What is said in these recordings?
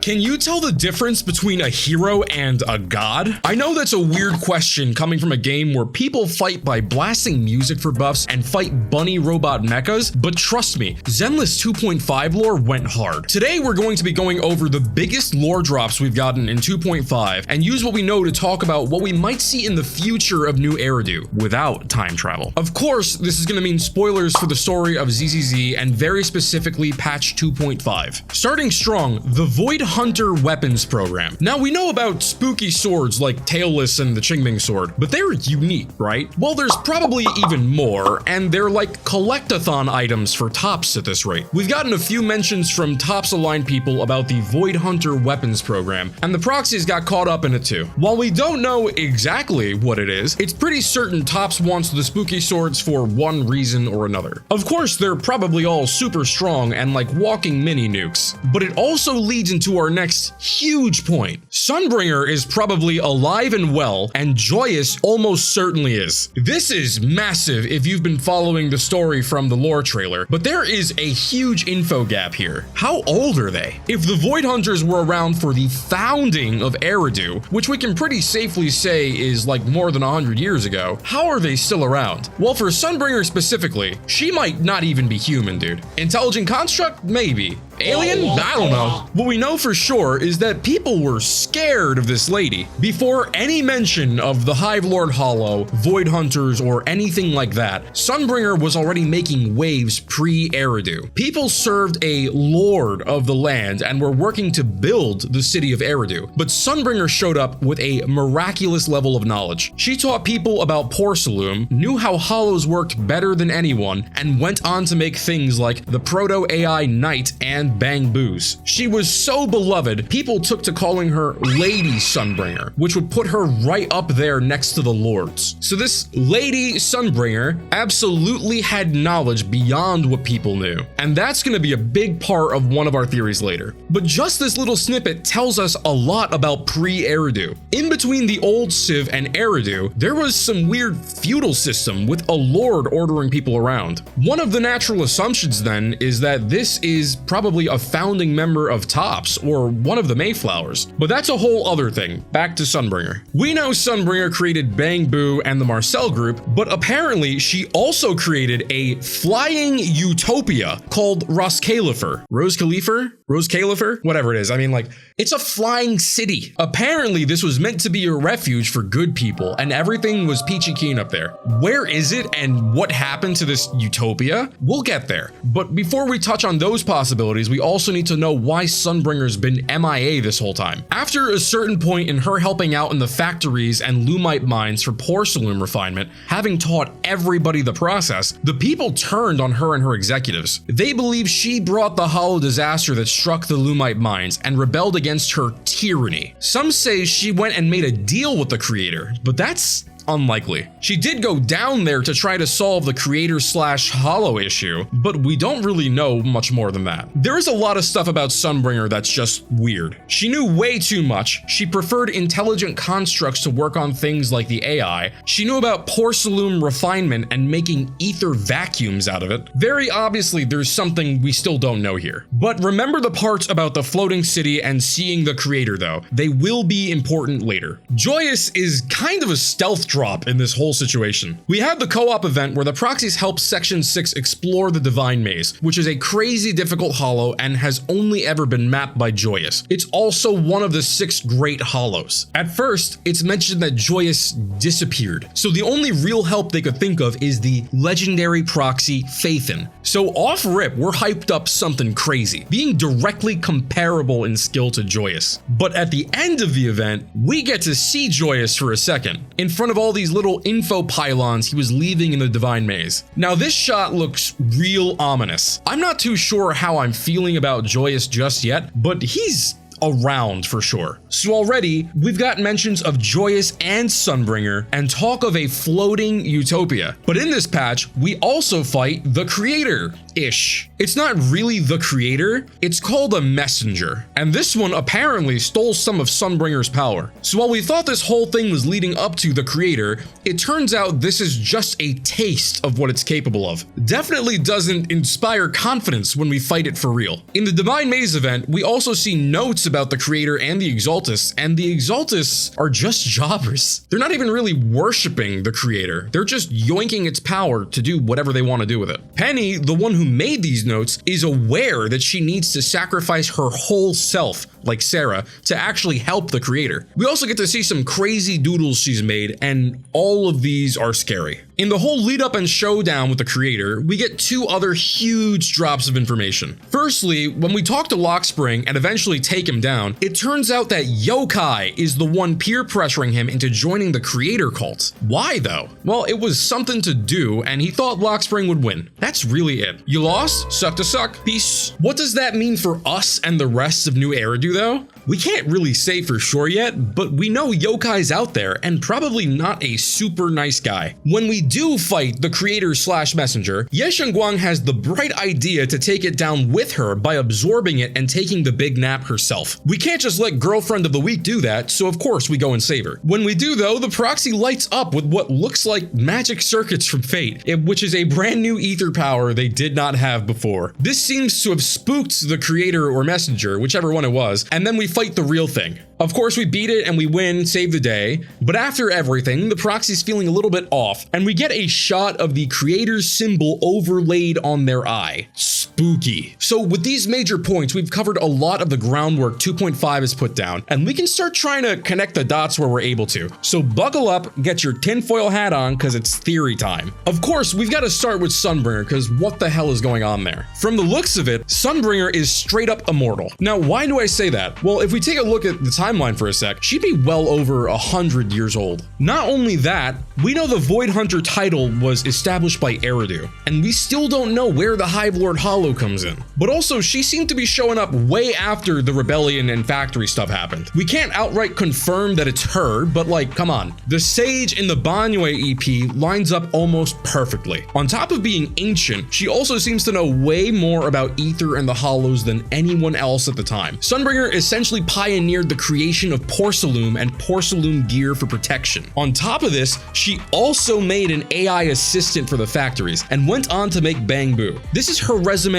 Can you tell the difference between a hero and a god? I know that's a weird question coming from a game where people fight by blasting music for buffs and fight bunny robot mechas, but trust me, Zenless 2.5 lore went hard. Today we're going to be going over the biggest lore drops we've gotten in 2.5 and use what we know to talk about what we might see in the future of new Eridu without time travel. Of course, this is going to mean spoilers for the story of ZZZ and very specifically patch 2.5. Starting strong, the Void Hunter weapons program. Now we know about spooky swords like Tailless and the Qingming sword, but they're unique, right? Well, there's probably even more, and they're like collectathon items for tops at this rate. We've gotten a few mentions from tops aligned people about the Void Hunter weapons program, and the Proxies got caught up in it too. While we don't know exactly what it is, it's pretty certain tops wants the spooky swords for one reason or another. Of course, they're probably all super strong and like walking mini nukes, but it also leads into our next huge point. Sunbringer is probably alive and well, and Joyous almost certainly is. This is massive if you've been following the story from the lore trailer, but there is a huge info gap here. How old are they? If the Void Hunters were around for the founding of Eridu, which we can pretty safely say is like more than 100 years ago, how are they still around? Well, for Sunbringer specifically, she might not even be human, dude. Intelligent construct? Maybe. Alien? I don't know. What we know for sure is that people were scared of this lady. Before any mention of the Hive Lord Hollow, Void Hunters, or anything like that, Sunbringer was already making waves pre-Eridu. People served a lord of the land and were working to build the city of Eridu, but Sunbringer showed up with a miraculous level of knowledge. She taught people about Porcelain, knew how hollows worked better than anyone, and went on to make things like the Proto-AI Knight and Bang Boos. She was so beloved, people took to calling her Lady Sunbringer, which would put her right up there next to the lords. So this Lady Sunbringer absolutely had knowledge beyond what people knew, and that's going to be a big part of one of our theories later. But just this little snippet tells us a lot about pre-Eridu. In between the old Civ and Eridu, there was some weird feudal system with a lord ordering people around. One of the natural assumptions then is that this is probably a founding member of Tops or one of the Mayflowers, but that's a whole other thing. Back to Sunbringer. We know Sunbringer created Bang Boo and the Marcel group, but apparently she also created a flying utopia called Roscaelifer. Roscaelifer? Whatever it is. I mean, like, it's a flying city. Apparently this was meant to be a refuge for good people and everything was peachy keen up there. Where is it and what happened to this utopia? We'll get there. But before we touch on those possibilities, we also need to know why Sunbringer's been MIA this whole time. After a certain point in her helping out in the factories and Lumite mines for porcelain refinement, having taught everybody the process, the people turned on her and her executives. They believe she brought the hollow disaster that struck the Lumite mines and rebelled against her tyranny. Some say she went and made a deal with the creator, but that's unlikely. She did go down there to try to solve the creator/hollow issue, but we don't really know much more than that. There is a lot of stuff about Sunbringer that's just weird. She knew way too much. She preferred intelligent constructs to work on things like the AI. She knew about porcelain refinement and making ether vacuums out of it. Very obviously, there's something we still don't know here. But remember the parts about the floating city and seeing the creator though. They will be important later. Joyous is kind of a stealth drop in this whole situation. We have the co-op event where the Proxies help Section 6 explore the Divine Maze, which is a crazy difficult hollow and has only ever been mapped by Joyous. It's also one of the 6 great hollows. At first, it's mentioned that Joyous disappeared, so the only real help they could think of is the legendary proxy Phaethon. So off rip, we're hyped up something crazy, being directly comparable in skill to Joyous. But at the end of the event, we get to see Joyous for a second, in front of all these little info pylons he was leaving in the Divine Maze. Now this shot looks real ominous. I'm not too sure how I'm feeling about Joyous just yet, but he's around for sure. So already, we've got mentions of Joyous and Sunbringer and talk of a floating utopia. But in this patch, we also fight the creator. Ish. It's not really the creator, it's called a messenger. And this one apparently stole some of Sunbringer's power. So while we thought this whole thing was leading up to the creator, it turns out this is just a taste of what it's capable of. Definitely doesn't inspire confidence when we fight it for real. In the Divine Maze event, we also see notes about the creator and the Exaltus, and the Exaltus are just jobbers. They're not even really worshipping the creator. They're just yoinking its power to do whatever they want to do with it. Penny, the one who made these notes, is aware that she needs to sacrifice her whole self, like Sarah, to actually help the creator. We also get to see some crazy doodles she's made, and all of these are scary. In the whole lead up and showdown with the creator, we get two other huge drops of information. Firstly, when we talk to Lockspring and eventually take him down, it turns out that Yokai is the one peer pressuring him into joining the creator cult. Why though? Well, it was something to do, and he thought Lockspring would win. That's really it. You lost? Suck to suck. Peace. What does that mean for us and the rest of New Eridu though? We can't really say for sure yet, but we know Yokai's out there and probably not a super nice guy. When we do fight the creator slash messenger, Ye Shengguang has the bright idea to take it down with her by absorbing it and taking the big nap herself. We can't just let Girlfriend of the Week do that, so of course we go and save her. When we do though, the proxy lights up with what looks like magic circuits from Fate, which is a brand new ether power they did not have before. This seems to have spooked the creator or messenger, whichever one it was, and then we fight the real thing. Of course, we beat it and we win, save the day, but after everything, the proxy's feeling a little bit off, and we get a shot of the creator's symbol overlaid on their eye. Spooky. So with these major points, we've covered a lot of the groundwork 2.5 has put down, and we can start trying to connect the dots where we're able to. So buckle up, get your tinfoil hat on, because it's theory time. Of course, we've got to start with Sunbringer, because what the hell is going on there? From the looks of it, Sunbringer is straight up immortal. Now, why do I say that? Well, if we take a look at the timeline for a sec, she'd be well over 100 years old. Not only that, we know the Void Hunter title was established by Eridu, and we still don't know where the Hive Lord Hollow comes in. But also, she seemed to be showing up way after the rebellion and factory stuff happened. We can't outright confirm that it's her, but like, come on. The Sage in the Banyue EP lines up almost perfectly. On top of being ancient, she also seems to know way more about Ether and the Hollows than anyone else at the time. Sunbringer essentially pioneered the creation of Porcelain and Porcelain gear for protection. On top of this, she also made an AI assistant for the factories and went on to make Bang Boo. This is her resume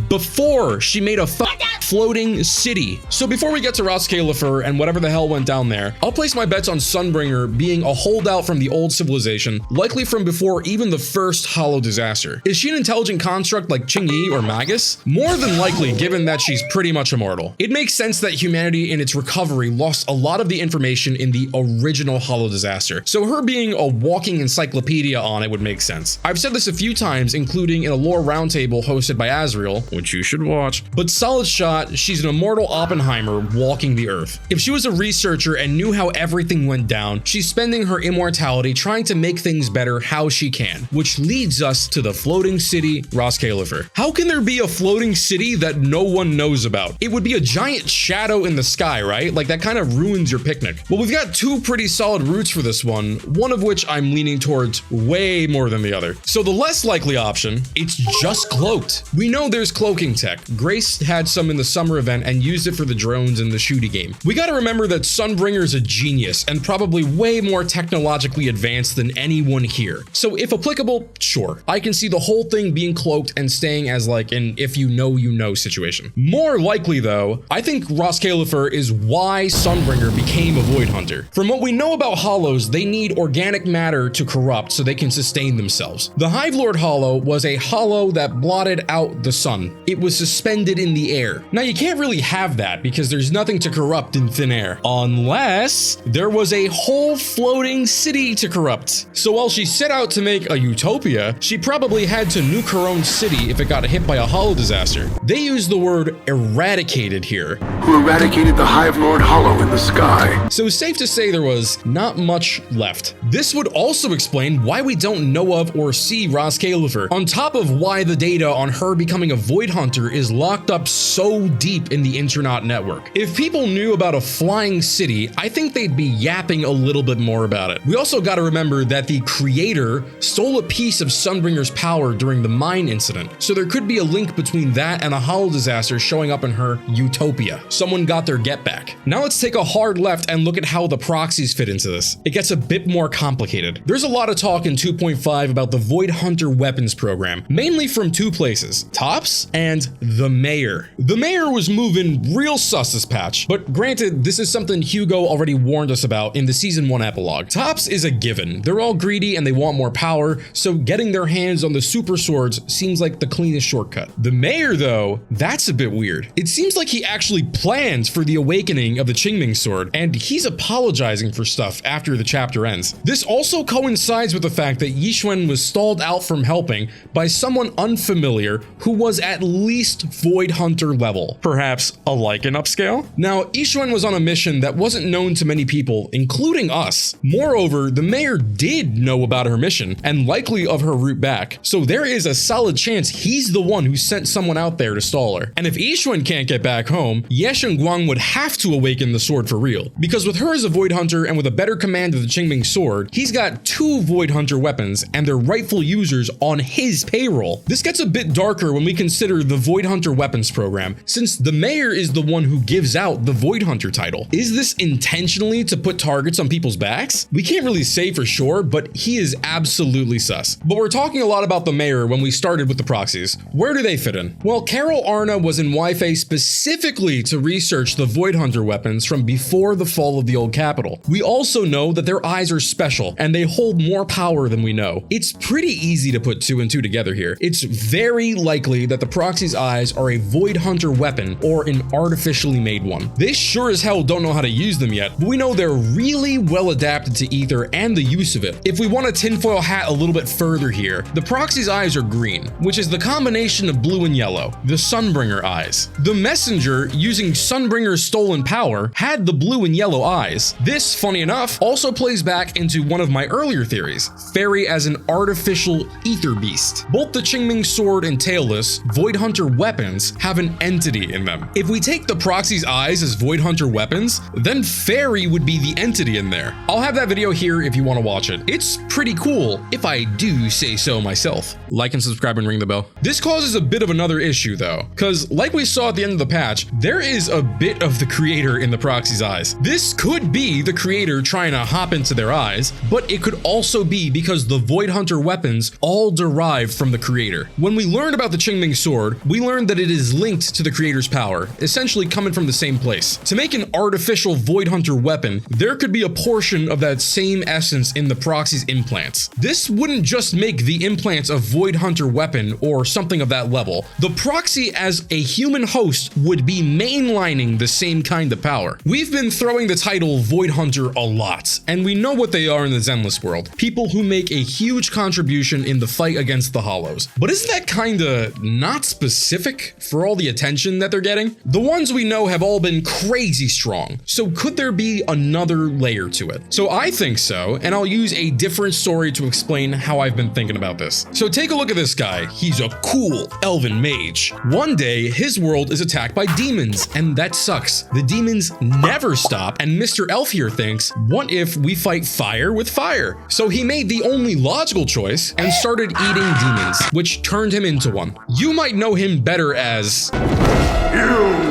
before she made a floating city. So before we get to Roscaelifer and whatever the hell went down there, I'll place my bets on Sunbringer being a holdout from the old civilization, likely from before even the first Hollow disaster. Is she an intelligent construct like Qingyi or Magus? More than likely, given that she's pretty much immortal. It makes sense that humanity in its recovery lost a lot of the information in the original Hollow disaster, so her being a walking encyclopedia on it would make sense. I've said this a few times, including in a lore roundtable hosted by Azrael, which you should watch, but solid shot, she's an immortal Oppenheimer walking the earth. If she was a researcher and knew how everything went down, she's spending her immortality trying to make things better how she can, which leads us to the floating city, Roscaelifer. How can there be a floating city that no one knows about? It would be a giant shadow in the sky, right? Like that kind of ruins your picnic. Well, we've got two pretty solid routes for this one of which I'm leaning towards way more than the other. So the less likely option, it's just cloaked. We know there's cloaking tech. Grace had some in the summer event and used it for the drones in the shooty game. We gotta remember that Sunbringer's a genius and probably way more technologically advanced than anyone here. So if applicable, sure. I can see the whole thing being cloaked and staying as like an if you know situation. More likely though, I think Roscaelifer is why Sunbringer became a Void Hunter. From what we know about Hollows, they need organic matter to corrupt so they can sustain themselves. The Hive Lord Hollow was a hollow that blotted out the sun. It was suspended in the air. Now you can't really have that because there's nothing to corrupt in thin air, unless there was a whole floating city to corrupt. So while she set out to make a utopia, she probably had to nuke her own city if it got hit by a hollow disaster. They use the word eradicated here, who eradicated the Hive Lord Hollow in the sky. So safe to say there was not much left. This would also explain why we don't know of or see Roscaelifer, on top of why the data on her becoming a Void Hunter is locked up so deep in the Intronaut network. If people knew about a flying city, I think they'd be yapping a little bit more about it. We also gotta remember that the creator stole a piece of Sunbringer's power during the mine incident, so there could be a link between that and a hollow disaster showing up in her utopia. Someone got their get back. Now let's take a hard left and look at how the proxies fit into this. It gets a bit more complicated. There's a lot of talk in 2.5 about the Void Hunter weapons program, mainly from two places, Tops and the Mayor. The Mayor was moving real sus this patch, but granted, this is something Hugo already warned us about in the Season 1 epilogue. Tops is a given. They're all greedy and they want more power, so getting their hands on the super swords seems like the cleanest shortcut. The Mayor, though, that's a bit weird. It seems like he actually plans for the awakening of the Qingming sword, and he's apologizing for stuff after the chapter ends. This also coincides with the fact that Yixuan was stalled out from helping by someone unfamiliar who was at least Void Hunter level. Perhaps a Lycan upscale? Now, Yixuan was on a mission that wasn't known to many people, including us. Moreover, the Mayor did know about her mission, and likely of her route back, so there is a solid chance he's the one who sent someone out there to stall her. And if Yixuan can't get back home, Yeshen Guang would have to awaken the sword for real, because with her as a Void Hunter and with a better command of the Qingming sword, he's got two Void Hunter weapons and their rightful users on his payroll. This gets a bit darker when we consider the Void Hunter weapons program, since the Mayor is the one who gives out the Void Hunter title. Is this intentionally to put targets on people's backs? We can't really say for sure, but he is absolutely sus. But we're talking a lot about the Mayor when we started with the proxies. Where do they fit in? Well, Carol Arna was in Wi-Fi specifically to research the Void Hunter weapons from before the fall of the old capital. We also know that their eyes are special and they hold more power than we know. It's pretty easy to put two and two together here. It's very likely that the Proxy's eyes are a Void Hunter weapon or an artificially made one. They sure as hell don't know how to use them yet, but we know they're really well adapted to ether and the use of it. If we want a tinfoil hat a little bit further here, the Proxy's eyes are green, which is the combination of blue and yellow, the Sunbringer eyes. The Messenger, using Sunbringer's stolen power, had the blue and yellow eyes. This, funny enough, also plays back into one of my earlier theories, Fairy as an artificial ether beast. Both the Qingming sword and Tailless Void Hunter weapons have an entity in them. If we take the Proxy's eyes as Void Hunter weapons, then Fairy would be the entity in there. I'll have that video here if you want to watch it. It's pretty cool, if I do say so myself. Like and subscribe and ring the bell. This causes a bit of another issue though, because like we saw at the end of the patch, there is a bit of the creator in the Proxy's eyes. This could be the creator trying to hop into their eyes, but it could also be because the Void Hunter weapons all derive from the creator. When we learned about the Qingming sword, we learned that it is linked to the creator's power, essentially coming from the same place. To make an artificial Void Hunter weapon, there could be a portion of that same essence in the Proxy's implants. This wouldn't just make the implants a Void Hunter weapon or something of that level. The Proxy as a human host would be mainlining the same kind of power. We've been throwing the title Void Hunter a lot, and we know what they are in the Zenless world. People who make a huge contribution in the fight against the Hollows. But isn't that kinda not specific for all the attention that they're getting? The ones we know have all been crazy strong, so could there be another layer to it? So I think so, and I'll use a different story to explain how I've been thinking about this. So take a look at this guy. He's a cool elven mage. One day, his world is attacked by demons, and that sucks. The demons never stop, and Mr. Elf here thinks, what if we fight fire with fire? So he made the only logical choice and started eating demons, which turned him into one. You might know him better as... You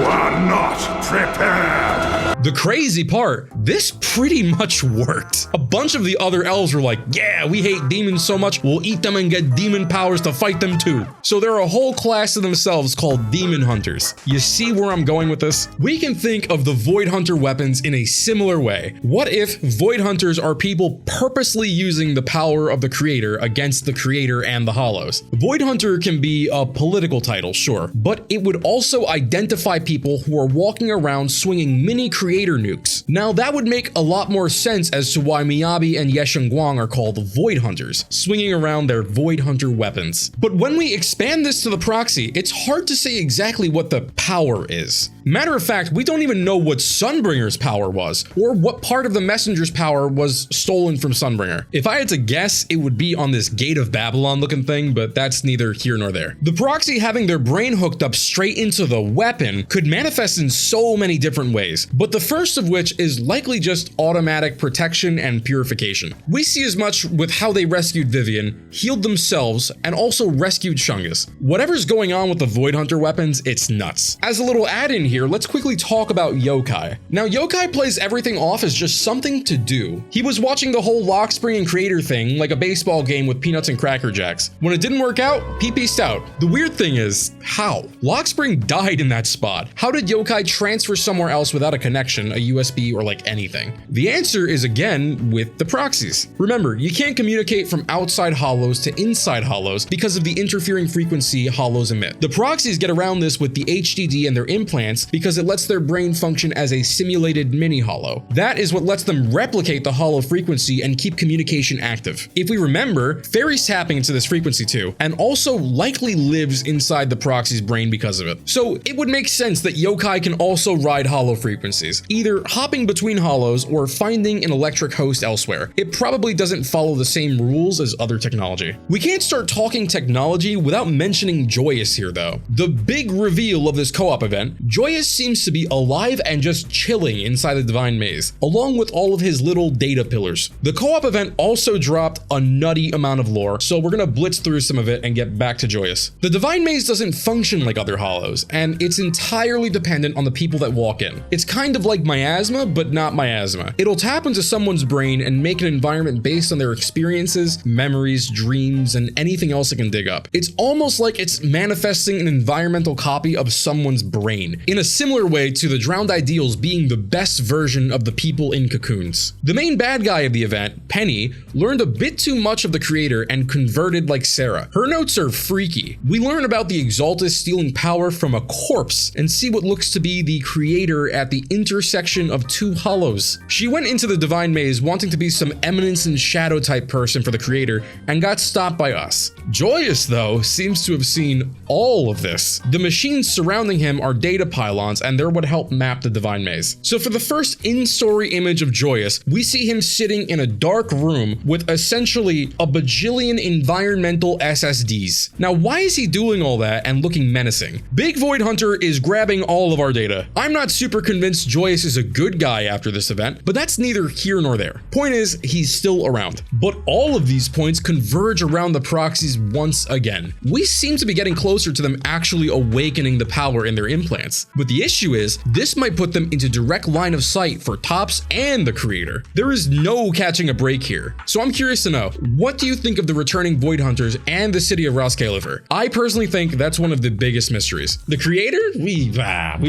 are not prepared. The crazy part, this pretty much worked. A bunch of the other elves were like, yeah, we hate demons so much, we'll eat them and get demon powers to fight them too. So they're a whole class of themselves called demon hunters. You see where I'm going with this? We can think of the Void Hunter weapons in a similar way. What if Void Hunters are people purposely using the power of the creator against the creator and the Hollows? Void Hunter can be a political title, sure, but it would also identify people who are walking around swinging mini creators creator nukes. Now that would make a lot more sense as to why Miyabi and Yeshengguang are called Void Hunters, swinging around their Void Hunter weapons. But when we expand this to the Proxy, it's hard to say exactly what the power is. Matter of fact, we don't even know what Sunbringer's power was, or what part of the Messenger's power was stolen from Sunbringer. If I had to guess, it would be on this Gate of Babylon looking thing, but that's neither here nor there. The Proxy having their brain hooked up straight into the weapon could manifest in so many different ways, but the first of which is likely just automatic protection and purification. We see as much with how they rescued Vivian, healed themselves, and also rescued Chungus. Whatever's going on with the Void Hunter weapons, it's nuts. As a little add-in here, let's quickly talk about Yokai. Now, Yokai plays everything off as just something to do. He was watching the whole lock spring and creator thing like a baseball game with peanuts and Cracker Jacks. When it didn't work out, he peaced out. The weird thing is, how? Lock spring died in that spot. How did Yokai transfer somewhere else without a connection, a USB, or like anything? The answer is again with the Proxies. Remember, you can't communicate from outside hollows to inside hollows because of the interfering frequency hollows emit. The Proxies get around this with the HDD and their implants because it lets their brain function as a simulated mini hollow. That is what lets them replicate the hollow frequency and keep communication active. If we remember, Fairy's tapping into this frequency too, and also likely lives inside the Proxy's brain because of it. So it would make sense that Yokai can also ride hollow frequencies, either hopping between hollows or finding an electric host elsewhere. It probably doesn't follow the same rules as other technology. We can't start talking technology without mentioning Joyous here though. The big reveal of this co-op event, Joyous seems to be alive and just chilling inside the Divine Maze, along with all of his little data pillars. The co-op event also dropped a nutty amount of lore, so we're gonna blitz through some of it and get back to Joyous. The Divine Maze doesn't function like other hollows, and it's entirely dependent on the people that walk in. It's kind of like miasma, but not miasma. It'll tap into someone's brain and make an environment based on their experiences, memories, dreams, and anything else it can dig up. It's almost like it's manifesting an environmental copy of someone's brain, in a similar way to the Drowned Ideals being the best version of the people in cocoons. The main bad guy of the event, Penny, learned a bit too much of the creator and converted like Sarah. Her notes are freaky. We learn about the Exaltus stealing power from a corpse and see what looks to be the creator at the intersection of two hollows. She went into the Divine Maze wanting to be some Eminence and Shadow type person for the creator and got stopped by us. Joyous, though, seems to have seen all of this. The machines surrounding him are data pylons and they're what help map the Divine Maze. So for the first in-story image of Joyous, we see him sitting in a dark room with essentially a bajillion environmental SSDs. Now, why is he doing all that and looking menacing? Big Void Hunter is grabbing all of our data. I'm not super convinced Joyous is a good guy after this event, but that's neither here nor there. Point is, he's still around. But all of these points converge around the Proxies once again. We seem to be getting closer to them actually awakening the power in their implants. But the issue is, this might put them into direct line of sight for Tops and the creator. There is no catching a break here. So I'm curious to know, what do you think of the returning Void Hunters and the city of Roscaelifer? I personally think that's one of the biggest mysteries. The creator? We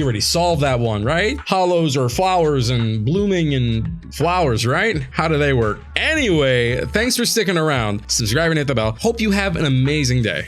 already solved that one, right? Hollows are flowers and blooming and flowers, right? How do they work? Anyway, thanks for sticking around. Subscribe and hit the bell. Hope you have an amazing day.